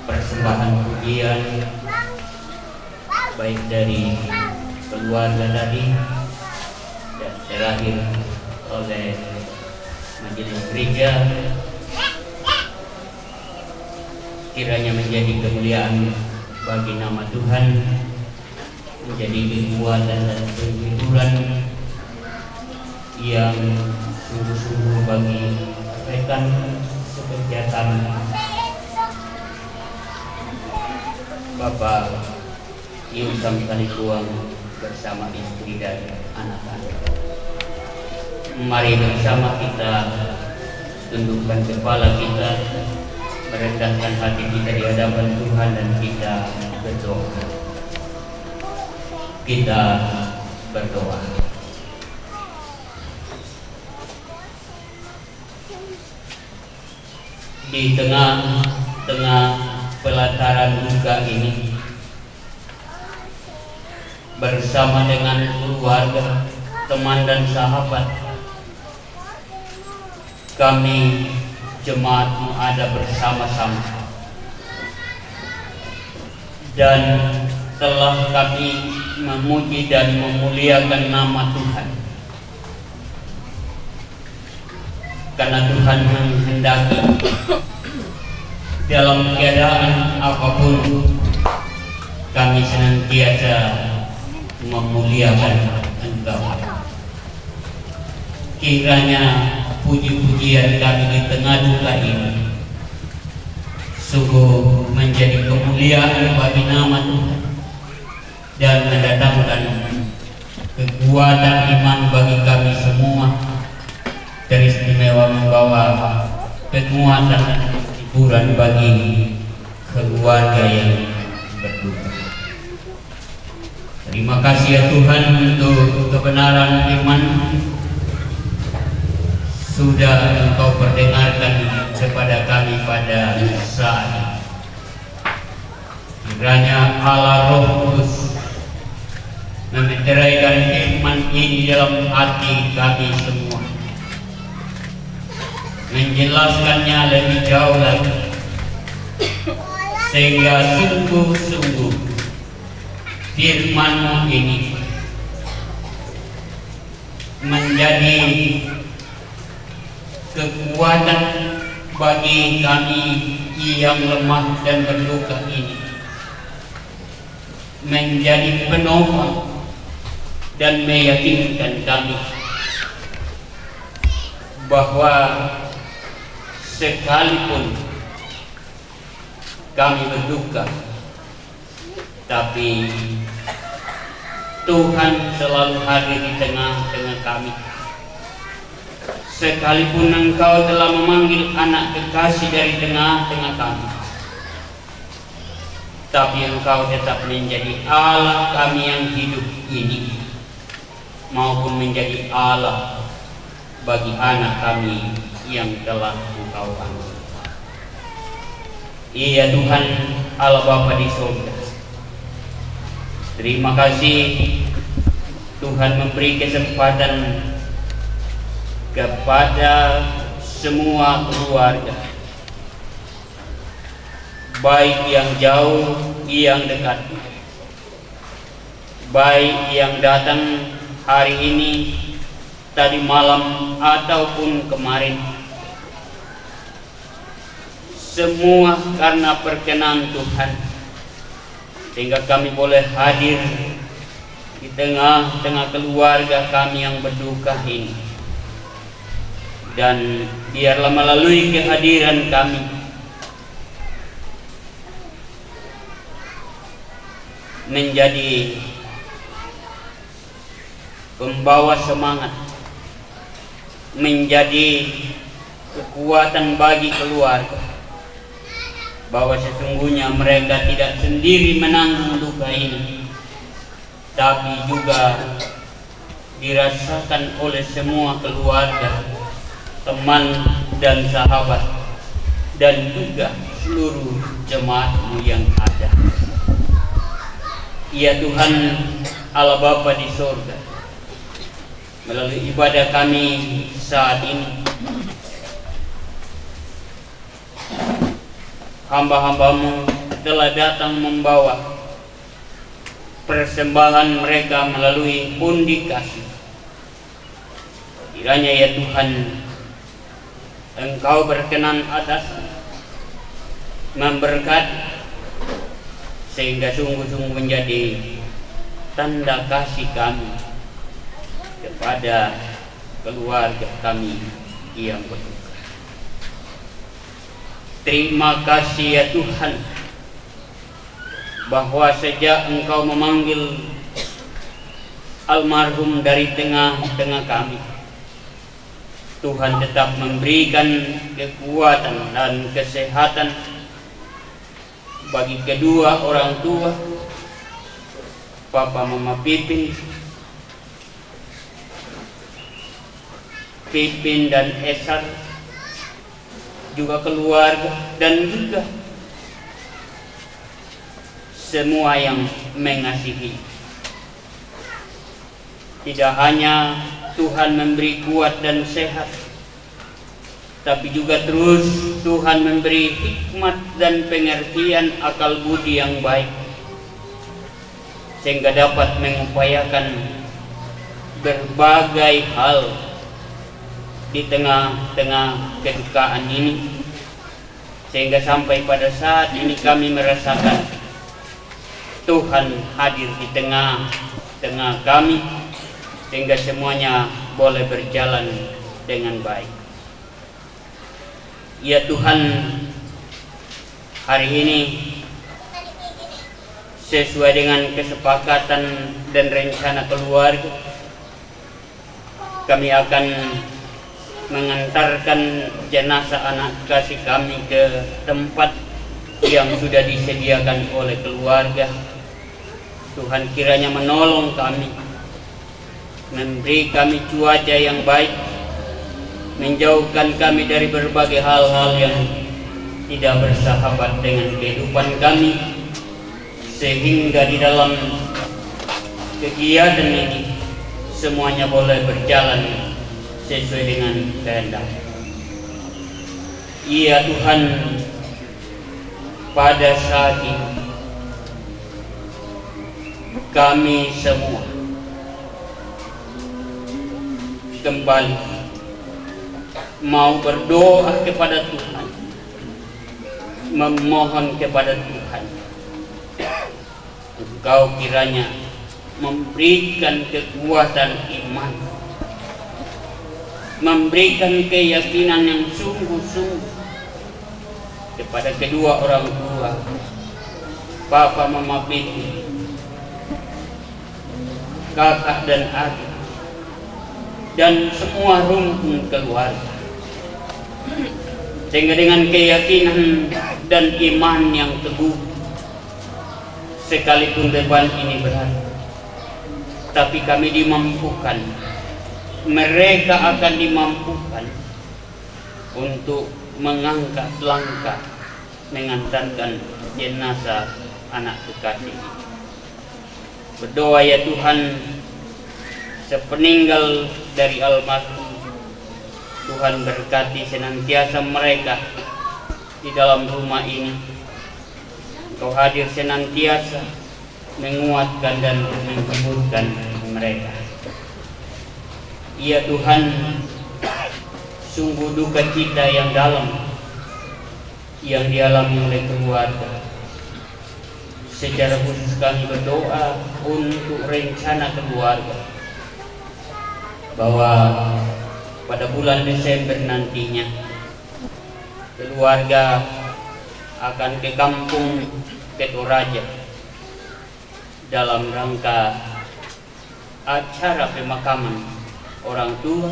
persembahan pujian baik dari keluarga tadi dan terakhir oleh majelis gereja, kiranya menjadi kemuliaan bagi nama Tuhan, menjadi kekuatan dan penghiburan yang sungguh-sungguh bagi rekan sekegiatan Bapak Yusam Kalikuang bersama istri dan anak-anak. Mari bersama kita tundukkan kepala kita, merendahkan hati kita di hadapan Tuhan dan kita berdoa. Kita berdoa. Di tengah-tengah pelataran duka ini, bersama dengan keluarga, teman dan sahabat, kami jemaat ada bersama-sama dan telah kami memuji dan memuliakan nama Tuhan, karena Tuhan menghendaki dalam keadaan apapun kami senantiasa memuliakan Engkau. Kiranya puji-pujian kami di tengah duka ini sungguh menjadi kemuliaan bagi nama Tuhan dan mendatangkan kekuatan iman bagi kami semua, teristimewa membawa kekuatan dan hiburan bagi keluarga yang berduka. Terima kasih ya Tuhan untuk kebenaran firman sudah Engkau perdengarkan kepada kami pada saat ini. Kiranya Allah Roh Kudus memeteraikan firman ini dalam hati kami semua, menjelaskannya lebih jauh lagi, sehingga sungguh-sungguh firman-Mu ini menjadi kekuatan bagi kami yang lemah dan berduka ini, menjadi penopang dan meyakinkan kami bahwa sekalipun kami berduka, tapi Tuhan selalu hadir di tengah-tengah kami. Sekalipun Engkau telah memanggil anak kekasih dari tengah-tengah kami, tapi Engkau tetap menjadi Allah kami yang hidup ini, maupun menjadi Allah bagi anak kami yang telah Engkau panggil. Iya Tuhan Allah Bapa di surga, terima kasih Tuhan memberi kesempatan kepada semua keluarga, baik yang jauh, yang dekat, baik yang datang hari ini, tadi malam, ataupun kemarin. Semua karena perkenan Tuhan, sehingga kami boleh hadir di tengah-tengah keluarga kami yang berduka ini. Dan biarlah melalui kehadiran kami menjadi pembawa semangat, menjadi kekuatan bagi keluarga, bahwa sesungguhnya mereka tidak sendiri menanggung duka ini, tapi juga dirasakan oleh semua keluarga, teman dan sahabat, dan juga seluruh jemaat-Mu yang ada. Ya Tuhan Allah Bapa di surga, melalui ibadah kami saat ini, hamba-hambamu telah datang membawa persembahan mereka melalui undi kasih. Kiranya ya Tuhan, Engkau berkenan atas memberkati, sehingga sungguh-sungguh menjadi tanda kasih kami kepada keluarga kami yang berduka. Terima kasih ya Tuhan, bahwa sejak Engkau memanggil almarhum dari tengah-tengah kami, Tuhan tetap memberikan kekuatan dan kesehatan bagi kedua orang tua, Papa Mama Pipin dan Esar, juga keluarga, dan juga semua yang mengasihi. Tidak hanya Tuhan memberi kuat dan sehat, tapi juga terus Tuhan memberi hikmat dan pengertian akal budi yang baik, sehingga dapat mengupayakan berbagai hal di tengah-tengah kedukaan ini, sehingga sampai pada saat ini kami merasakan Tuhan hadir di tengah-tengah kami, sehingga semuanya boleh berjalan dengan baik. Ya Tuhan, hari ini sesuai dengan kesepakatan dan rencana keluarga, kami akan mengantarkan jenazah anak kasih kami ke tempat yang sudah disediakan oleh keluarga. Tuhan kiranya menolong kami, memberi kami cuaca yang baik, menjauhkan kami dari berbagai hal-hal yang tidak bersahabat dengan kehidupan kami, sehingga di dalam kegiatan ini semuanya boleh berjalan sesuai dengan kehendak. Ya Tuhan, pada saat ini kami semua kembali mau berdoa kepada Tuhan, memohon kepada Tuhan, Engkau kiranya memberikan kekuatan iman, memberikan keyakinan yang sungguh-sungguh kepada kedua orang tua, Papa Mama Pipi, kakak dan adik, dan semua rumpun keluarga, sehingga dengan keyakinan dan iman yang teguh, sekalipun beban ini berat, tapi kami dimampukan, mereka akan dimampukan untuk mengangkat langkah mengantarkan jenazah anak kekasih. Berdoa ya Tuhan, sepeninggal dari almarhum, Tuhan berkati senantiasa mereka di dalam rumah ini. Engkau hadir senantiasa menguatkan dan menghiburkan mereka. Ya Tuhan, sungguh duka cita yang dalam yang dialami oleh keluarga. Secara khusus kami berdoa untuk rencana keluarga, bahwa pada bulan Desember nantinya keluarga akan ke kampung Ketoraja dalam rangka acara pemakaman orang tua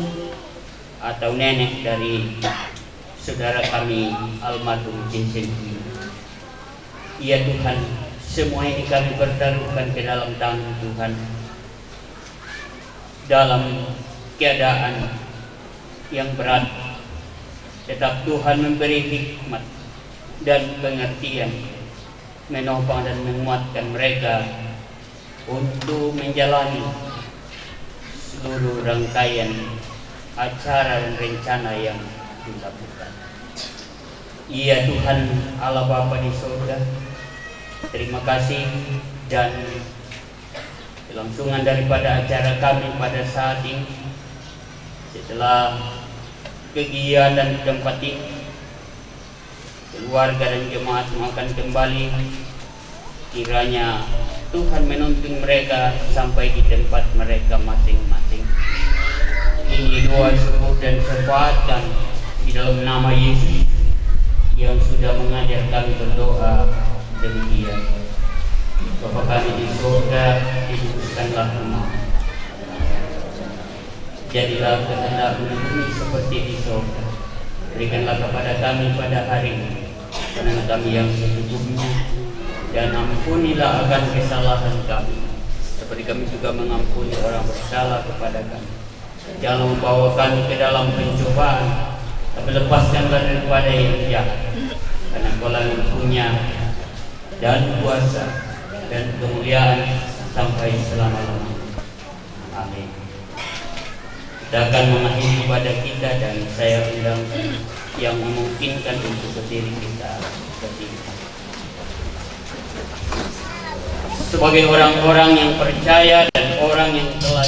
atau nenek dari saudara kami almarhum Jinsen. Ya Tuhan, semua ini kami pertaruhkan ke dalam tangan Tuhan, dalam keadaan yang berat, tetap Tuhan memberi hikmat dan pengertian, menopang dan menguatkan mereka untuk menjalani seluruh rangkaian acara dan rencana yang dilakukan. Ya Tuhan Allah Bapa di surga, terima kasih dan kelangsungan daripada acara kami pada saat ini. Setelah kegiatan di tempat ini, keluarga dan jemaat akan kembali. Kiranya Tuhan menuntun mereka sampai di tempat mereka masing-masing. Ini doa syukur dan syafaat di dalam nama Yesus yang sudah mengajar kami berdoa demikian. Bapa kami di surga, dikuduskanlah namamu. Jadilah kehendak-Mu di bumi seperti di surga. Berikanlah kepada kami pada hari ini makanan kami yang secukupnya, dan ampunilah akan kesalahan kami, seperti kami juga mengampuni orang bersalah kepada kami. Jangan membawa kami ke dalam pencobaan, tapi lepaskanlah daripada yang jahat. Karena Engkau yang punya dan kuasa dan kemuliaan sampai selama-lamanya. Amin. Kita akan mengakhiri ibadah kita, dan saya undang yang memungkinkan untuk berdiri kita berdiri. Sebagai orang-orang yang percaya dan orang yang telah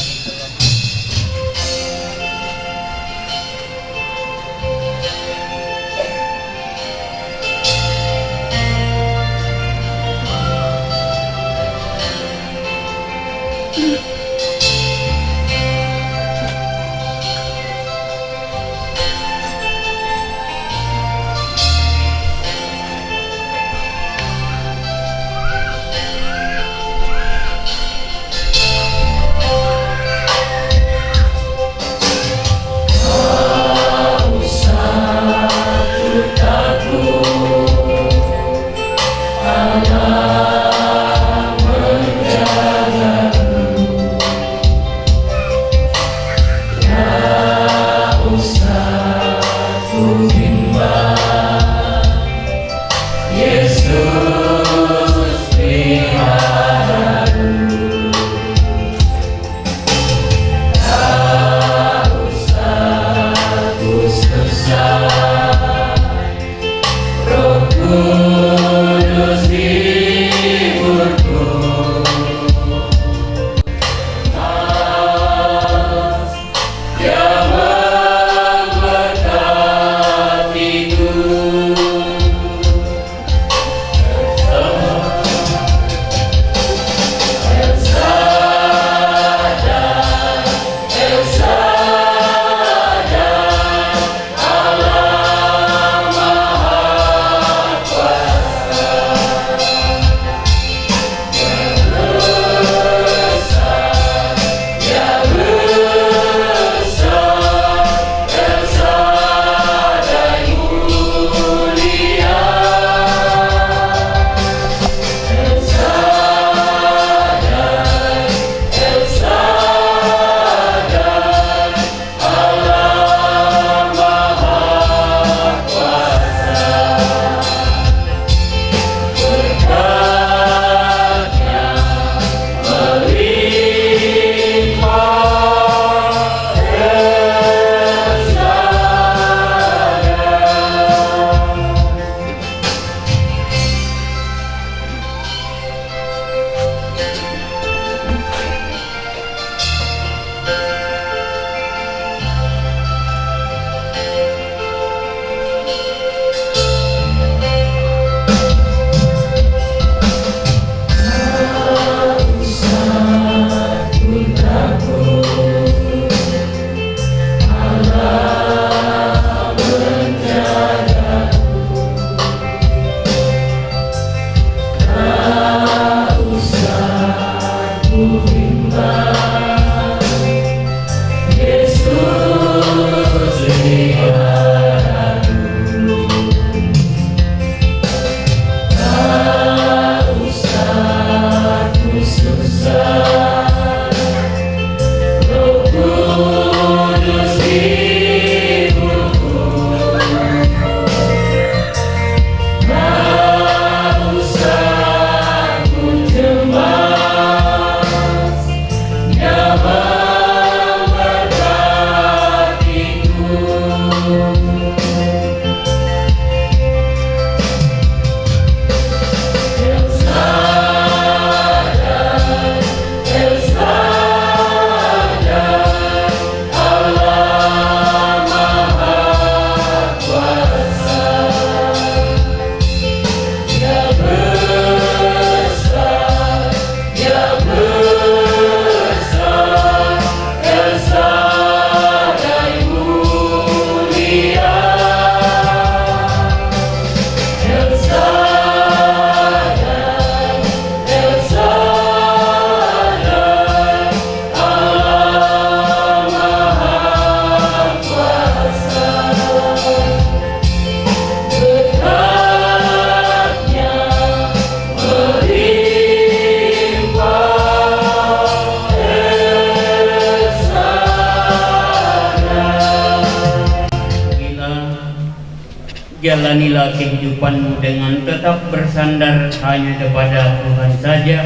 jalanilah kehidupanmu dengan tetap bersandar hanya kepada Tuhan saja,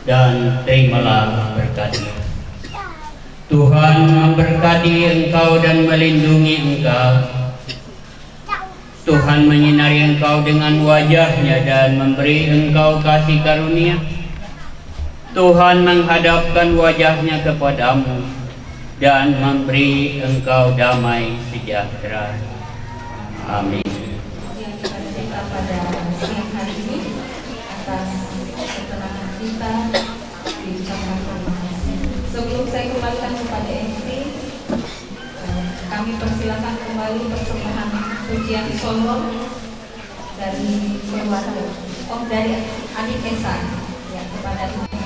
dan terimalah berkatnya. Tuhan memberkati engkau dan melindungi engkau. Tuhan menyinari engkau dengan wajah-Nya dan memberi engkau kasih karunia. Tuhan menghadapkan wajah-Nya kepadamu dan memberi engkau damai sejahtera. Amin. Kita pada siang hari ini atas ketenangan kita diucapkan terima kasih. Sebelum saya kembalikan kepada MC, kami persilakan kembali persembahan pujian solo dari keluarga, dari adik Esa, ya, kepada adik Esa.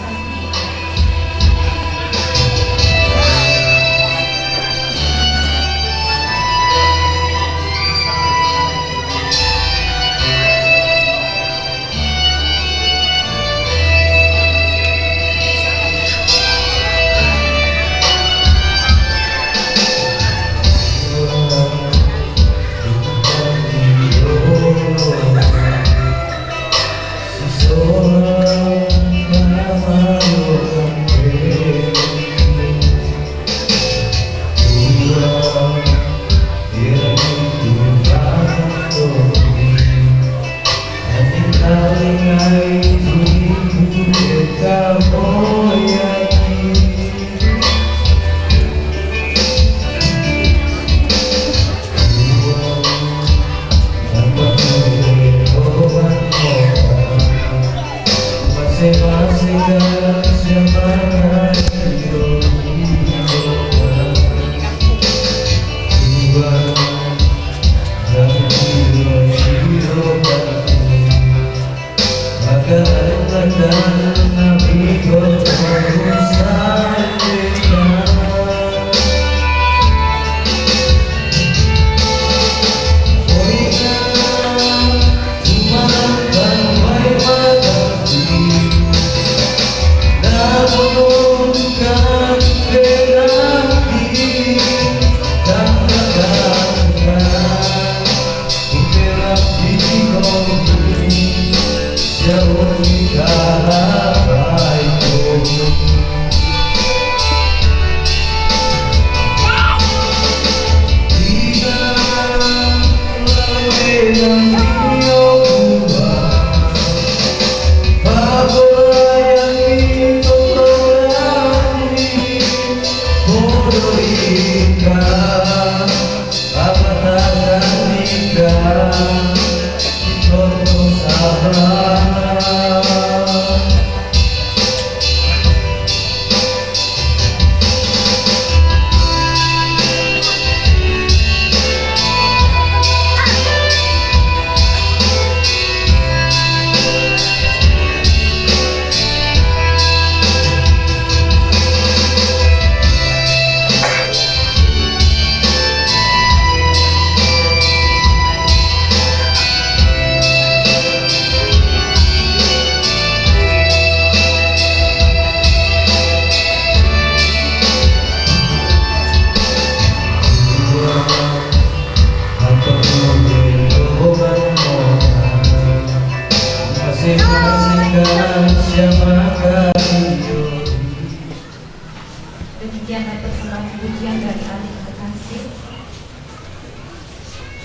Demikianlah persembahan pujian dari adik kekasih,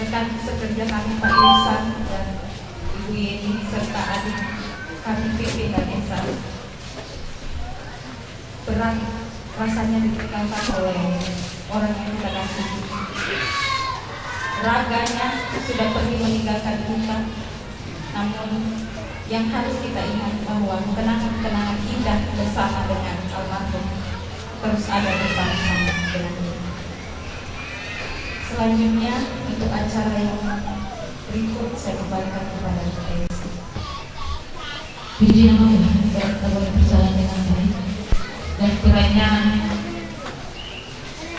rekan sekerja kami Pak Irsan dan Ibu Yeni serta adik kami Pipi dan Esa. Berat rasanya ditinggalkan oleh orang yang kita kasih. Raganya sudah pergi meninggalkan kita, namun yang harus kita ingat bahwa kenangan-kenangan indah bersama dengan almarhum terus ada bersama-sama dengan kita. Selanjutnya untuk acara yang berikut saya kembalikan kepada MC. Puji nama Tuhan, kita boleh berjalan dengan baik. Dan kiranya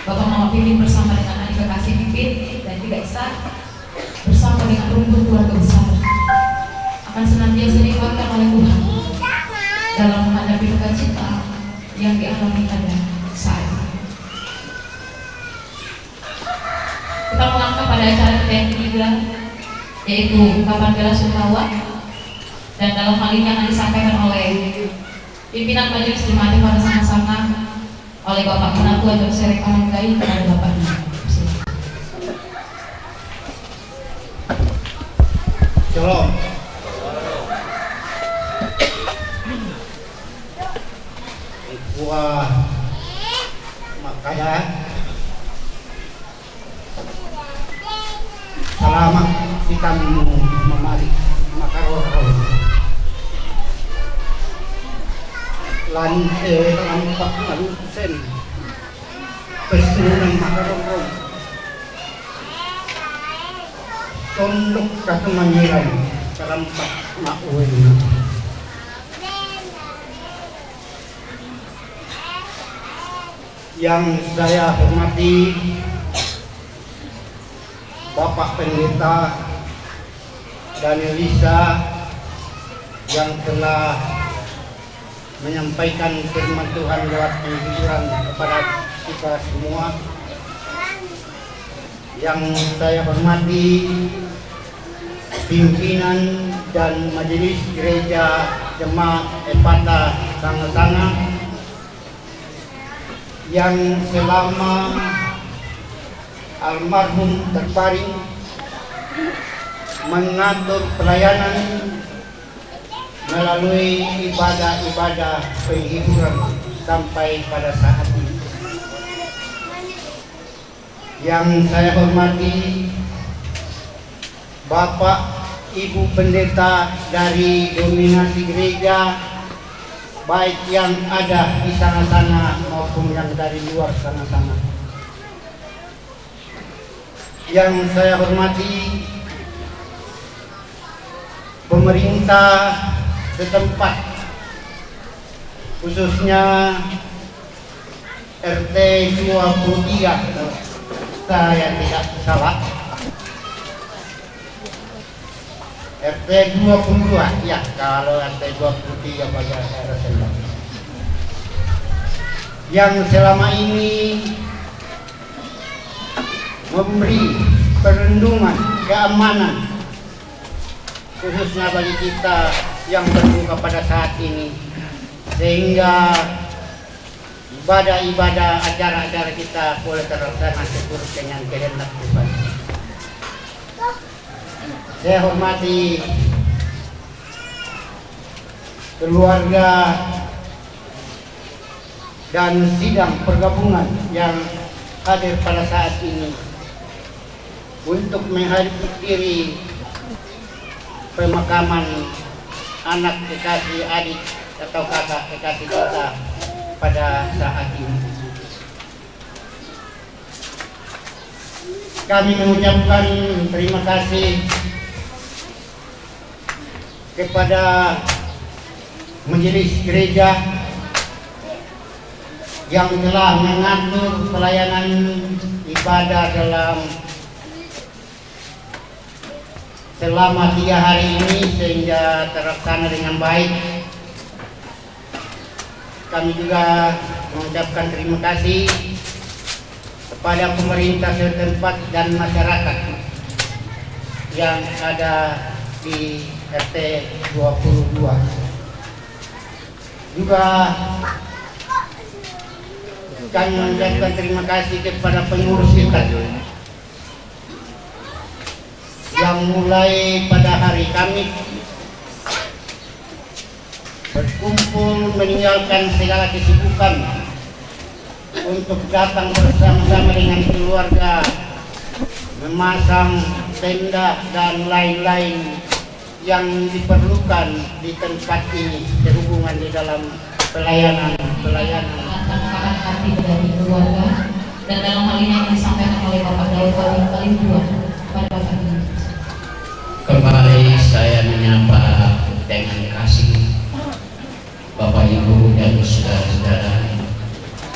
Bapak Mama Pipin bersama dengan adik kekasih Pipin dan juga Esa bersama dengan rumpun keluarga besar akan senantiasa dikuatkan oleh Tuhan dalam menghadapi duka cita yang dialami pada saat ini. Kita mengangkat pada acara kita yang ketiga, yaitu ungkapan bela sungkawa, dan dalam hal ini akan disampaikan oleh pimpinan majelis jemaat pada sama-sama oleh Bapak Penatua Jose Kamanggai kepada Bapak ini. Shalom. Buah makada selamat kita memari makaror lampak sen pesunan makaror tondok katumanyiran kalampak mauin yang saya hormati Bapak Pendeta Danielisa yang telah menyampaikan firman Tuhan lewat penghiburan kepada kita semua. Yang saya hormati pimpinan dan majelis gereja jemaat Epata Sanga-Sanga yang selama almarhum terbaring mengatur pelayanan melalui ibadah-ibadah penghiburan sampai pada saat ini. Yang saya hormati Bapak Ibu Pendeta dari dominasi gereja, baik yang ada di sana-sana maupun yang dari luar sana-sana. Yang saya hormati pemerintah setempat, khususnya RT 23, saya tidak salah, RT 22, ya kalau RT 23 pada daerah Sendang, yang selama ini memberi perlindungan, keamanan, khususnya bagi kita yang berduka pada saat ini, sehingga ibadah-ibadah, acara-acara kita boleh terlaksana seturut dengan kehendak Tuhan. Saya hormati keluarga dan sidang pergabungan yang hadir pada saat ini untuk menghadiri pemakaman anak kekasih adik atau kakak kekasih kita pada saat ini. Kami mengucapkan terima kasih kepada majelis gereja yang telah mengatur pelayanan ibadah selama 3 hari ini sehingga terlaksana dengan baik. Kami juga mengucapkan terima kasih kepada pemerintah setempat dan masyarakat yang ada di RT 22. Juga kami mengucapkan terima kasih kepada pengurus kita yang mulai pada hari Kamis berkumpul meninggalkan segala kesibukan untuk datang bersama-sama dengan keluarga, memasang tenda dan lain-lain yang diperlukan di tempat ini berhubungan di dalam pelayanan. Mengatakan hati dari keluarga, dan dalam hal ini yang disampaikan oleh Bapak Daud paling dua pada Bapak ini. Kembali saya menyapa dengan kasih Bapak Ibu dan saudara-saudara.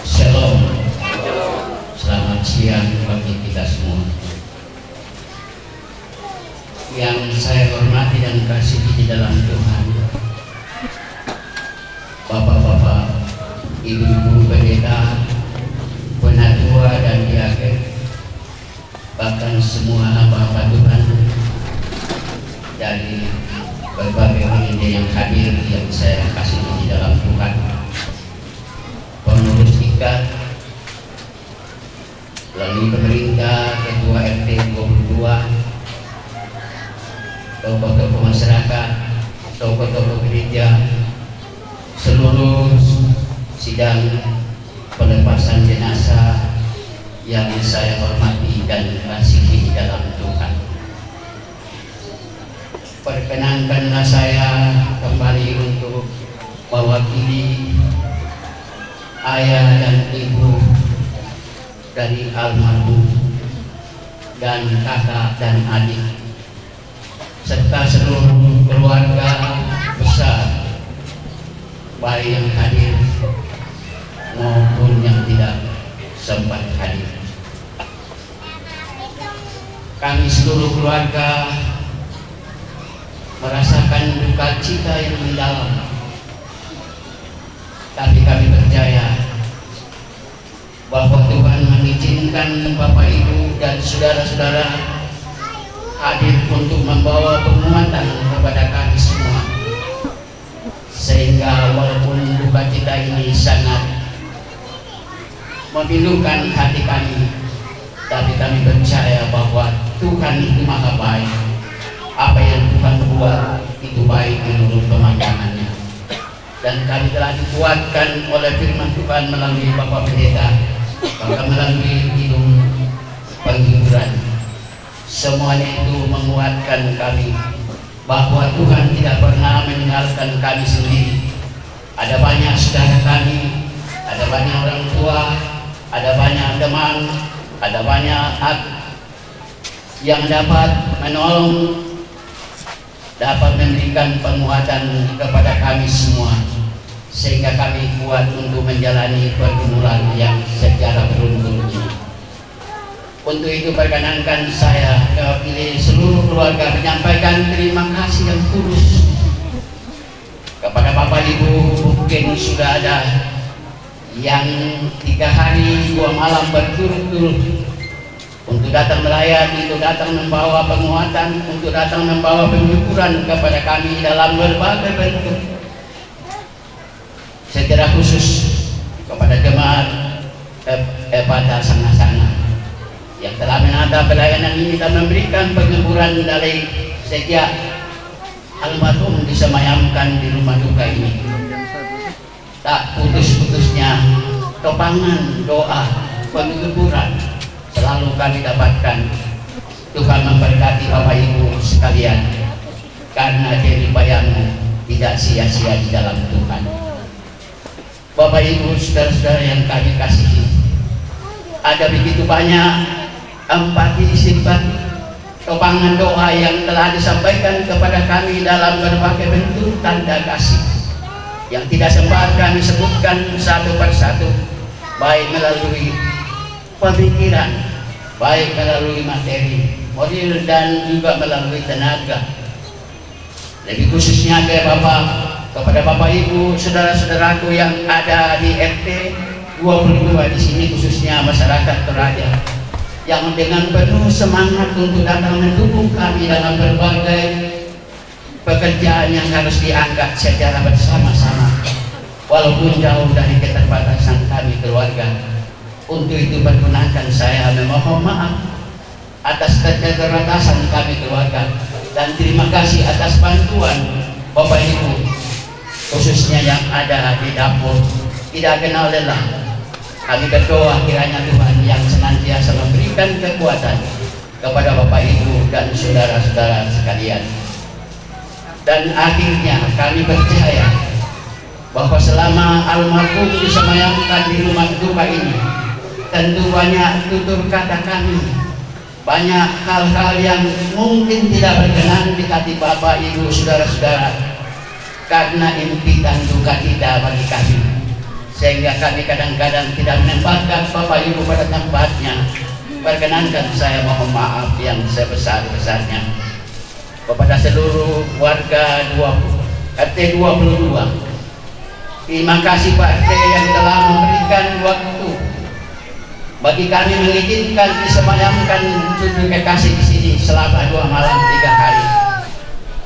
Shalom. Selamat siang bagi kita semua. Yang saya hormati dan kasihi di dalam Tuhan, Bapak-bapak, Ibu-ibu pendeta, penatua dan diaken, bahkan semua hamba-hamba Tuhan dari berbagai penginjil yang hadir yang saya kasih di dalam Tuhan, pengurus tiket, melalui pemerintah, ketua RT 22, tokoh-tokoh masyarakat, tokoh-tokoh gereja, seluruh sidang pelepasan jenazah yang saya hormati dan kasihi dalam Tuhan. Perkenankanlah saya kembali untuk mewakili ayah dan ibu dari almarhum dan kakak dan adik serta seluruh keluarga besar, baik yang hadir maupun yang tidak sempat hadir. Kami seluruh keluarga merasakan duka cita yang mendalam, tapi kami percaya bahwa Tuhan mengizinkan Bapak Ibu dan saudara-saudara hadir untuk membawa penguatan kepada kami semua, sehingga walaupun duka cita ini sangat memilukan hati kami, tapi kami percaya bahwa Tuhan itu maha baik. Apa yang Tuhan buat itu baik menurut pemandangannya, dan kami telah dikuatkan oleh firman Tuhan melalui Bapak Pendeta, maka melalui hidung penghiburan. Semuanya itu menguatkan kami bahwa Tuhan tidak pernah meninggalkan kami sendiri. Ada banyak saudara kami, ada banyak orang tua, ada banyak teman, ada banyak yang dapat menolong, dapat memberikan penguatan kepada kami semua, sehingga kami kuat untuk menjalani pergumulan yang secara beruntun ini. Untuk itu perkenankan saya mewakili seluruh keluarga menyampaikan terima kasih yang tulus kepada Bapak Ibu. Mungkin sudah ada yang 3 hari 2 malam berturut-turut untuk datang melayani, untuk datang membawa penguatan, untuk datang membawa penghiburan kepada kami dalam berbagai bentuk. Secara khusus kepada jemaat Epata Sana-Sana yang telah menata pelayanan ini dan memberikan penghiburan dari sejak almarhum disemayamkan di rumah duka ini. Tak putus-putusnya topangan doa penghiburan selalu kami dapatkan. Tuhan memberkati Bapak Ibu sekalian, karena jeripayahmu tidak sia-sia di dalam Tuhan. Bapak Ibu saudara-saudara yang kami kasihi, ada begitu banyak empati, simpati, topangan doa yang telah disampaikan kepada kami dalam berbagai bentuk tanda kasih yang tidak sempat kami sebutkan satu persatu, baik melalui pemikiran, baik melalui materi, model, dan juga melalui tenaga. Lebih khususnya kepada Bapak Ibu, saudara-saudaraku yang ada di RT 22 di sini, khususnya masyarakat Toraja, yang dengan penuh semangat untuk datang mendukung kami dalam berbagai pekerjaan yang harus diangkat secara bersama-sama, walaupun jauh dari keterbatasan kami keluarga. Untuk itu perkenankan saya memohon maaf atas keterbatasan kami keluarga, dan terima kasih atas bantuan Bapak Ibu, khususnya yang ada di dapur. Tidak kenal lelah kami berdoa kiranya Tuhan yang senantiasa memberikan kekuatan kepada Bapak Ibu dan saudara-saudara sekalian. Dan akhirnya kami percaya bahwa selama almarhum disemayamkan di rumah duka ini, tentu banyak tutur kata kami, banyak hal-hal yang mungkin tidak berkenan di hati Bapak Ibu saudara-saudara, karena impitan duka kita bagi kami, sehingga kami kadang-kadang tidak menempatkan Bapak Ibu pada tempatnya. Perkenankan saya mohon maaf yang sebesar-besarnya kepada seluruh warga RT 22. Terima kasih Pak RT yang telah memberikan waktu bagi kami mengizinkan disemayamkan cucu kekasih di sini selama 2 malam 3 hari.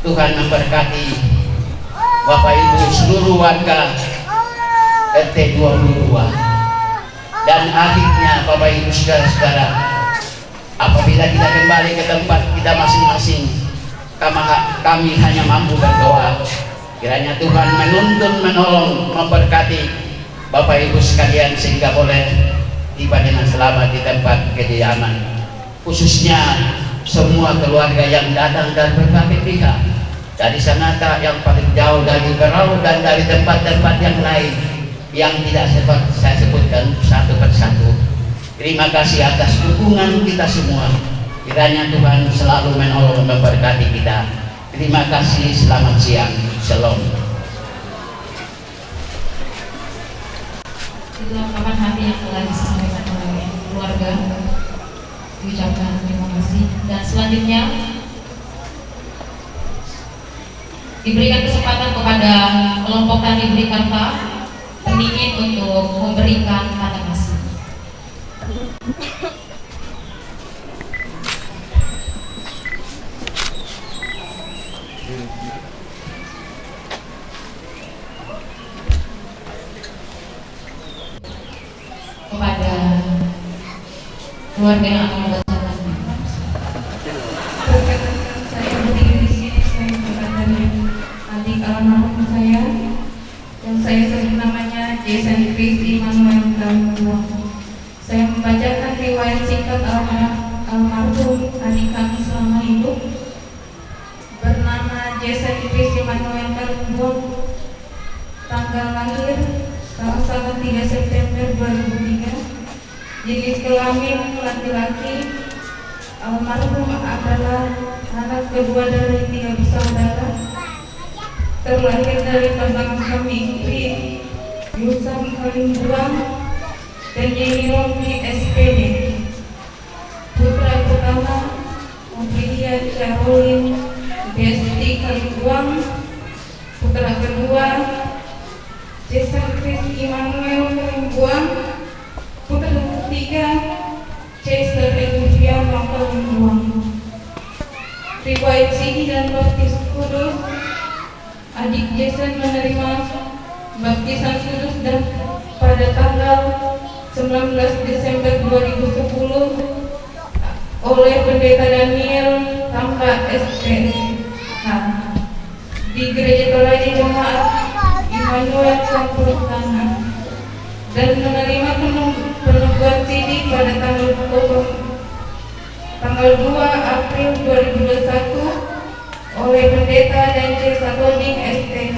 Tuhan memberkati Bapak Ibu seluruh warga RT 22 dan akhirnya Bapak Ibu saudara-saudara, apabila kita kembali ke tempat kita masing-masing, kami hanya mampu berdoa kiranya Tuhan menuntun, menolong, memberkati Bapak Ibu sekalian sehingga boleh tiba dengan selamat di tempat kediaman, khususnya semua keluarga yang datang dari berbagai pihak, dari Sanata yang paling jauh, dari Berau dan dari tempat-tempat yang lain yang tidak sempat saya sebutkan satu persatu. Terima kasih atas dukungan kita semua. Kiranya Tuhan selalu menolong, memberkati kita. Terima kasih, selamat siang, shalom. Itulah ungkapan hati yang telah disampaikan oleh keluarga. Diucapkan terima kasih. Dan selanjutnya diberikan kesempatan kepada kelompok tani Blikarta pendingin untuk memberikan tanda kasih. Kepada keluarga yang akan membacakan. Perkenalkan, saya berdiri di sini, saya berada dari adik almarhum saya yang saya sebut namanya Jason Chris Immanuel Gamuang. Saya membacakan riwayat singkat almarhum adik kami selama hidup, bernama Jason Chris Immanuel Gamuang. Tanggal lahir tanggal 3 September 2003. Jenis kelamin laki-laki. Almarhum adalah anak kedua dari 3 bersaudara, terlahir dari pasangan suami istri Yusam Kalimbuang dan Yeni Romi SPD. Putra pertama Novilia Carolin Besti Kalimbuang. Putra kedua Jason Chris Immanuel Kalimbuang. Putra ketiga Chester Elvia Kalimbuang. Riwayat sini dan baptis kudus. Adik Jason menerima baptisan kudus dan pada tanggal 19 Desember 2010 oleh Pendeta Daniel Tamba SPH di Gereja Toraja Jemaat Immanuel Sampurna, dan menerima peneguhan sini pada tanggal 2 April 2021 oleh Pendeta dan Jesa Toding STH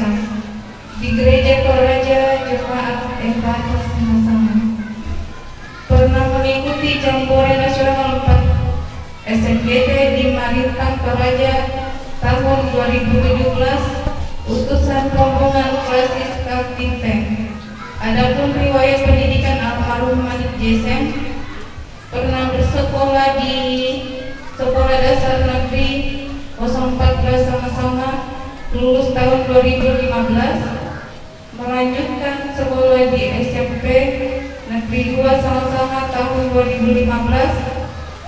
di Gereja Toraja Jemaat Embata sama-sama. Pernah mengikuti Jambore Nasional 4 SMGT di Maritang Toraja tahun 2017, utusan rombongan klasis Kaltinteng. Adapun riwayat pendidikan almarhum adik Jason, pernah bersekolah di Sekolah Dasar Negeri 014 sama-sama, lulus tahun 2015, melanjutkan sekolah di SMP Negeri 2 sama-sama tahun 2015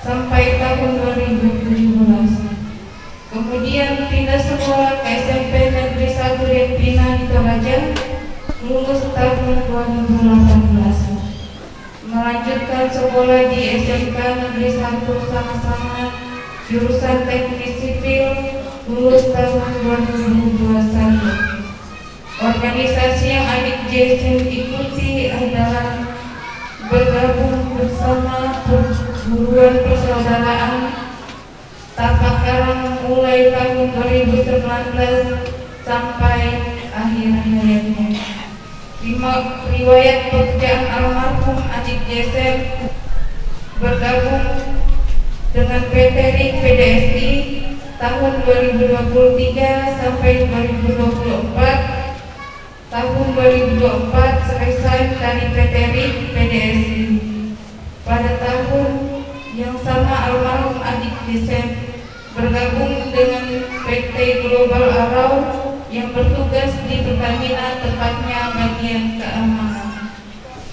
sampai tahun 2017. Kemudian pindah sekolah ke SMP Negeri 1 Depina di Toraja, lulus tahun 2018. Melanjutkan sekolah di SMK Negeri 1 sama-sama jurusan Teknik Sipil, lulus tahun 2021. Organisasi yang adik Jason ikuti adalah bergabung bersama perguruan persaudaraan Tapak Karang mulai tahun 2019 sampai akhir hayatnya. Riwayat pekerjaan almarhum adik Jason: bergabung dengan PT RIK PDSI tahun 2023 sampai 2024. Tahun 2024 selesai dari PT RIK PDSI. Pada tahun yang sama almarhum adik Jason bergabung dengan PT Global Arau yang bertugas di Pertamina, tepatnya bagian keamanan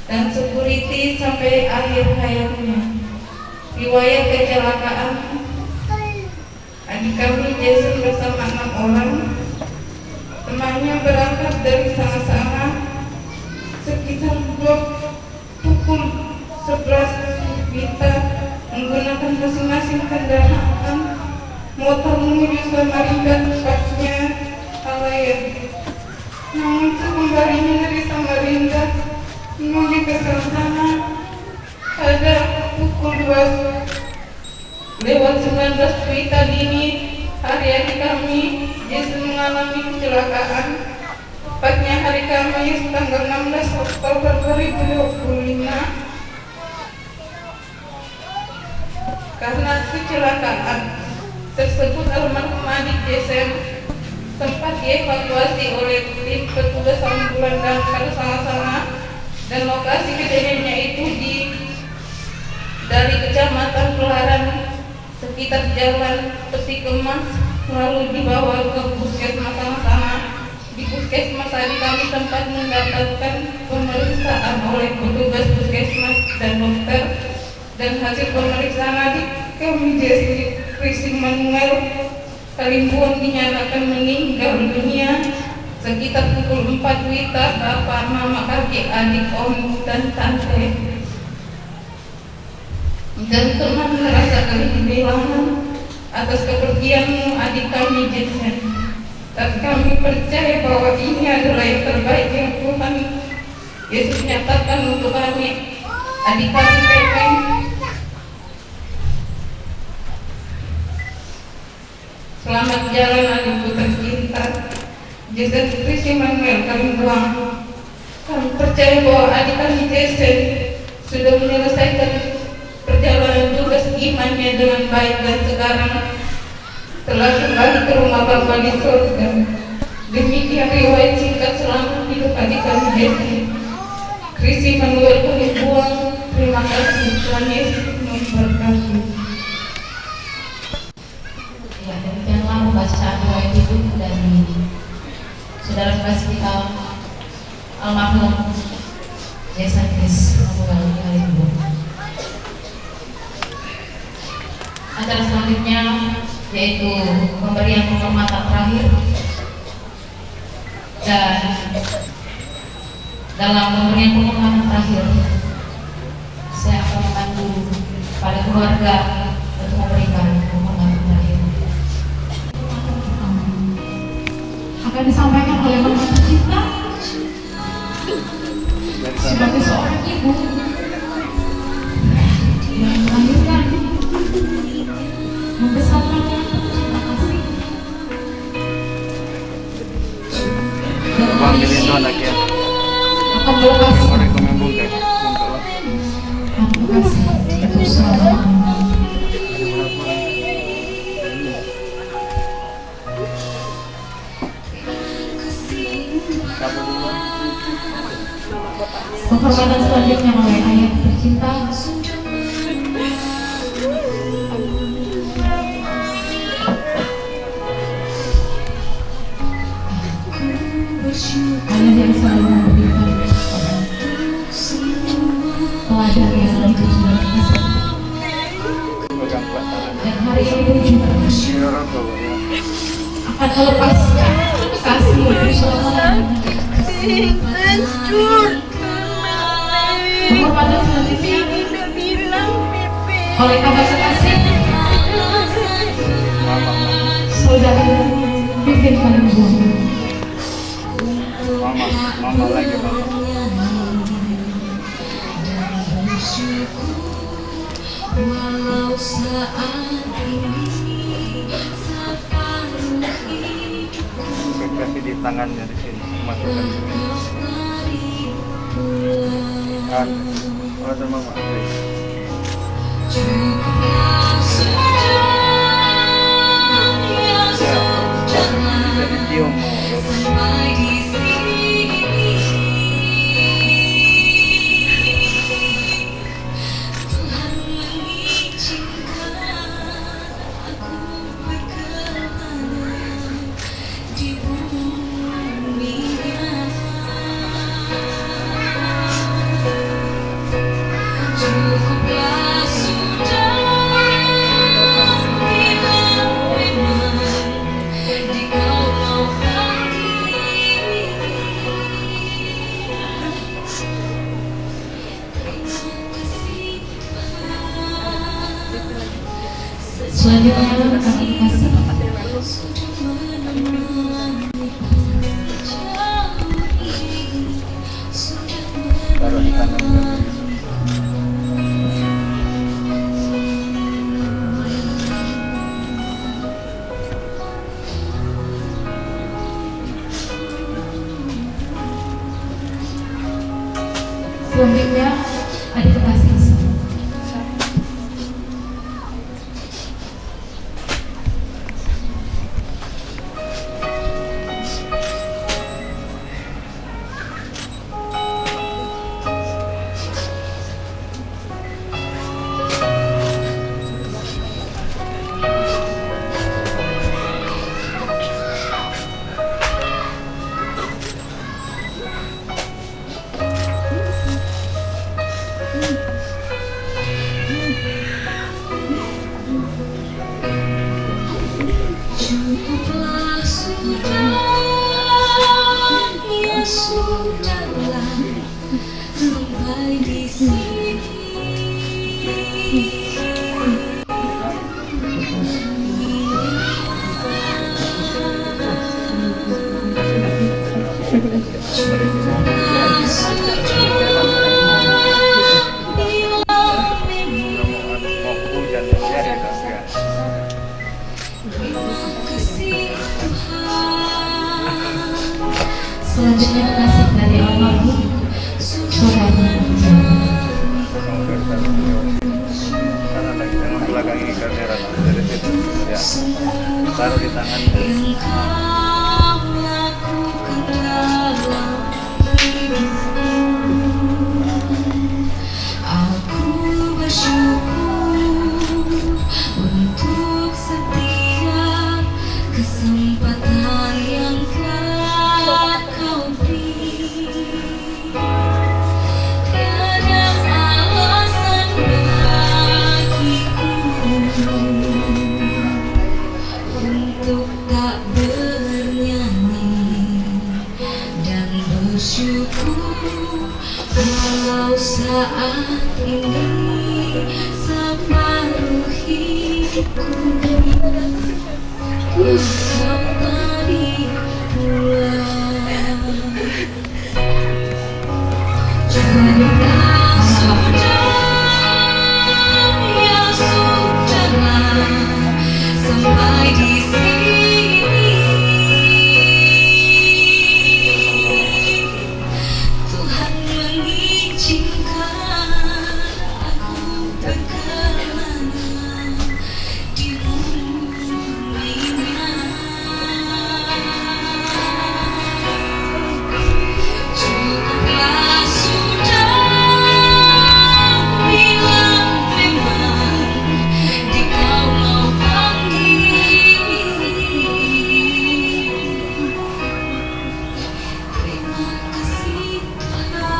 dan security sampai akhir hayatnya. Riwayat kecelakaan Adik kami Jason bersama 6 orang. Temannya berangkat dari sana-sana sekitar pukul 11 kita menggunakan masing-masing kendaraan motor menuju Samarinda, tepatnya Alayan. Namun sekembalinya dari Samarinda menuju ke sana pada pukul 2:19 WITA dini hari kami Jason mengalami kecelakaan. Tepatnya hari Kamis tanggal 16 Oktober 2025. Karena kecelakaan tersebut almarhum adik Jason sempat dievakuasi oleh tim petugas ambulan damkar sama-sama, dan lokasi kejadiannya itu dari Kecamatan Pelaran sekitar Jalan Peti Kemas, lalu dibawa ke puskesmas sama-sama. Di puskesmas tadi kami sempat mendapatkan pemeriksaan oleh petugas puskesmas dan dokter, dan hasil pemeriksaan adik kami Rizky Manuel Kalimbuan dinyatakan meninggal dunia sekitar pukul 4 WITA. Bapak, mama, kakek, adik, om, dan tante dan teman merasa kehilangan atas kepergianmu adik kami Jason. Dan kami percaya bahwa ini adalah yang terbaik yang Tuhan Yesus nyatakan untuk kami, adik kami Pepeng. Selamat jalan adikku tercinta Jason Rizky Manuel Kalimbuan. Kami percaya bahwa adik kami Jason sudah menyelesaikan perjalanan tugas imannya dengan baik dan sekarang telah kembali ke rumah Bapa di surga. Demikian riwayat singkat selama hidup adik kami Jason Rizky Manuel Kalimbuan. Terima kasih, Tuhan Yesus memberkati. Ya, demikianlah pembacaan riwayat hidup dari saudara kasih kita almarhum Jason Rizky Manuel Kalimbuan. Acara selanjutnya yaitu pemberian penghormatan terakhir, dan dalam pemberian penghormatan terakhir saya akan membantu pada keluarga untuk memberikan penghormatan terakhir. Akan disampaikan oleh Mama tercinta sebagai seorang ibu yang melahirkan, membesarkan. Terima kasih. Akan berkasih. Terima kasih untuk selamanya. Penghormatan selanjutnya oleh ayah tercinta ayah yang selalu memberikan teladan yang itu sudah dikasih, dan hari ini pun juga akan melepaskan kasih bersama. Penghormatan selanjutnya oleh kakak sekasih saudara Pipin Kalimbuan. Mama lagi mama. Walau saat ini separuh hidupku, kasih di tangannya di sini, masukkan di sini. Ada mama. cukuplah saja yang sudah Jadi cium. sampai di sini. Tuhan mengizinkan aku berkelana di bumi-Nya. Cukuplah sudah bila Selanjutnya kami kasih Taruh di tangan. selanjutnya adik kekasih semua. Cukuplah sudah, ya sudahlah, sampai di sini. Cukuplah sudah, bila memang Mau hujan ya di kasih. kasih Tuhan. Selanjutnya kekasih dari almarhum saudara. Sana lagi jangan belakangi kamera dari situ ya. Taruh di tangan. Yang kau lakukan dalam hidupku, aku bersyukur untuk setiap kesempatan yang telah kau beri. Tiada alasan bagiku untuk tak bernyanyi dan bersyukur walau saat ini separuh hidupku kembali pulang. Cukuplah sudah, ya sudahlah, sampai di sini. Tuhan mengizinkan aku berkelana di buminya. Cukuplah sudah, bila memang Dikau mau panggil. Terima kasih Tuhan.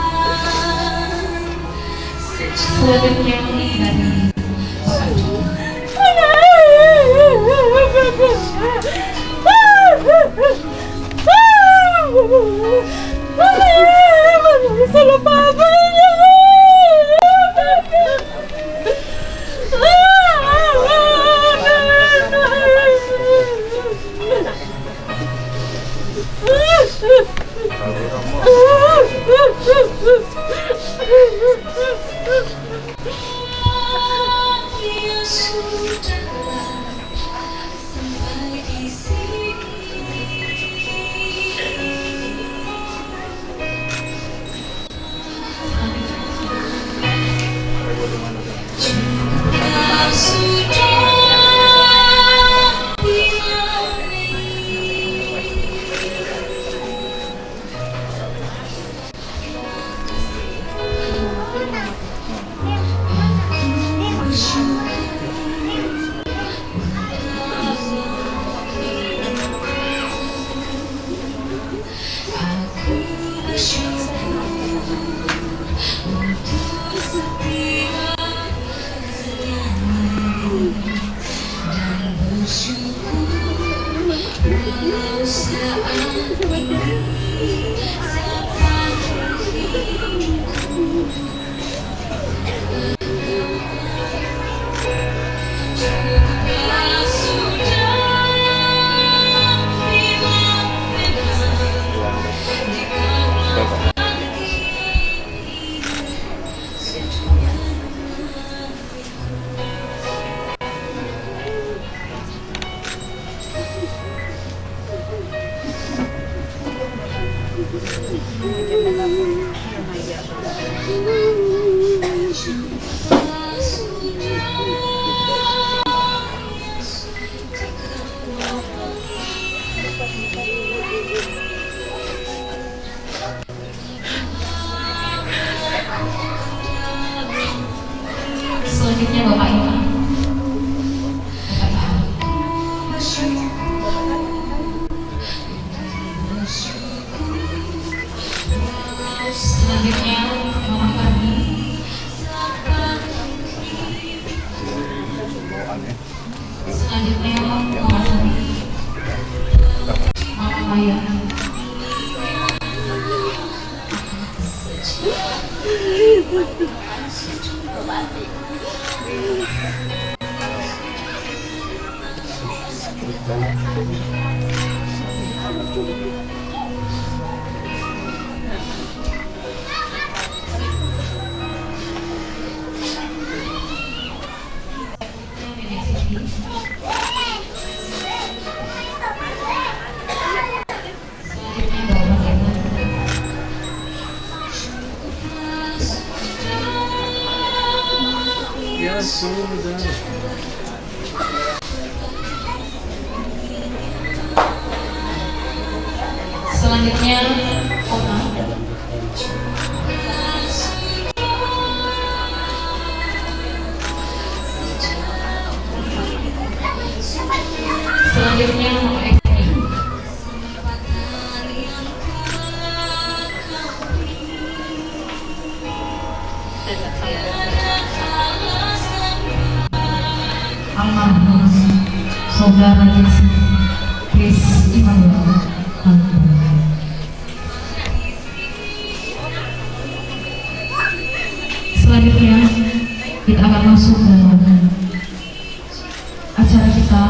Selanjutnya dari Ya sudahlah, sampai di sini. Cukuplah sudah, bila aku bersyukur untuk setiap kesetiaan dan bersyukur walau saat ini separuh hidupku. Cukuplah Selanjutnya Bapak Ilham. Selanjutnya Mama Karni. Selanjutnya Mama Sari. Mama Maya. Selanjutnya Oma. Selanjutnya Mama Eki. Almarhum Saudara Jesse Chris Immanuel Anton. Selanjutnya kita akan masuk dalam acara kita,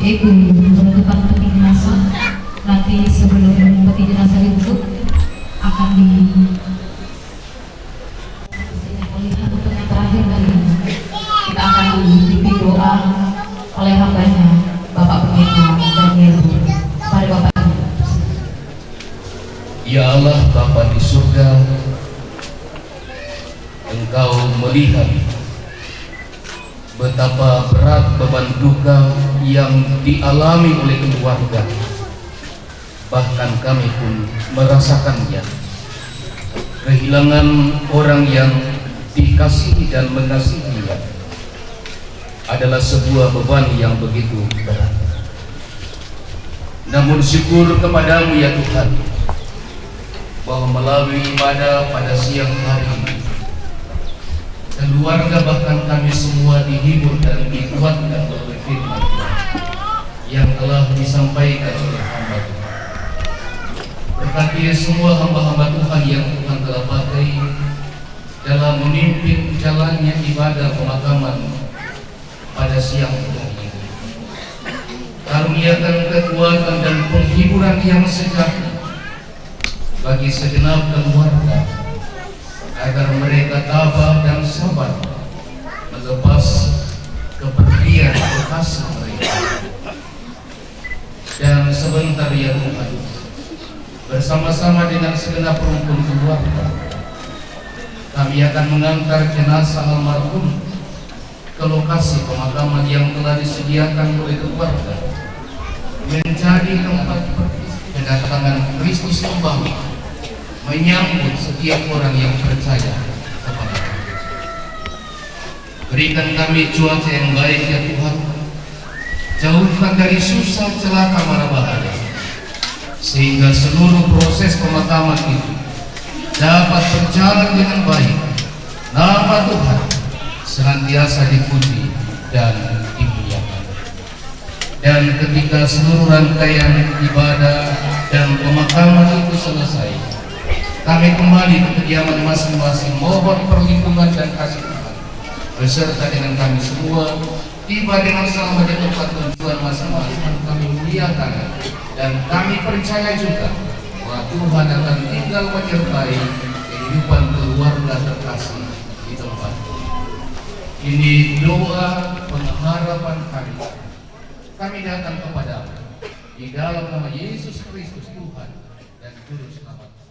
yaitu penentukan peti jenazah. Nanti sebelum peti jenazah itu akan melihat untuk yang terakhir kali ini kita akan dipimpin doa oleh hambanya Bapak Pendeta Daniel. Pada Bapak Ibu. Ya Allah Bapa di surga, Engkau melihat betapa berat beban duka yang dialami oleh keluarga. Bahkan kami pun merasakannya. Kehilangan orang yang dikasihi dan mengasihinya adalah sebuah beban yang begitu berat. Namun syukur kepadamu ya Tuhan, bahwa melalui ibadah pada siang hari ini, keluarga bahkan kami semua dihibur dan dikuatkan oleh firman yang telah disampaikan oleh hamba Tuhan. Berkati semua hamba-hamba Tuhan yang Tuhan telah pakai dalam memimpin jalannya ibadah pemakaman pada siang hari ini. Karuniakan kekuatan dan penghiburan yang sejati bagi segenap keluarga, agar mereka tabah dan sabar melepas kepergian kekasih mereka. Dan sebentar ya Tuhan, bersama-sama dengan segenap rukun keluarga, kami akan mengantar jenazah almarhum ke lokasi pemakaman yang telah disediakan oleh keluarga, menjadi tempat kedatangan Kristus kembali menyambut setiap orang yang percaya kepada Tuhan. Berikan kami cuaca yang baik ya Tuhan, jauhkan dari susah, celaka, mara bahaya, sehingga seluruh proses pemakaman itu dapat berjalan dengan baik. Nama Tuhan senantiasa dipuji dan dimuliakan. Dan ketika seluruh rangkaian ibadah dan pemakaman itu selesai, kami kembali ke kediaman masing-masing, mohon perlindungan dan kasih Tuhan beserta dengan kami semua tiba dengan selamat di tempat tujuan masing-masing. Kami muliakan dan kami percaya juga bahwa Tuhan akan tinggal menyertai kehidupan keluarga terkasih di tempat ini. Doa pengharapan kami, kami datang kepadamu di dalam nama Yesus Kristus Tuhan dan Juru Selamat.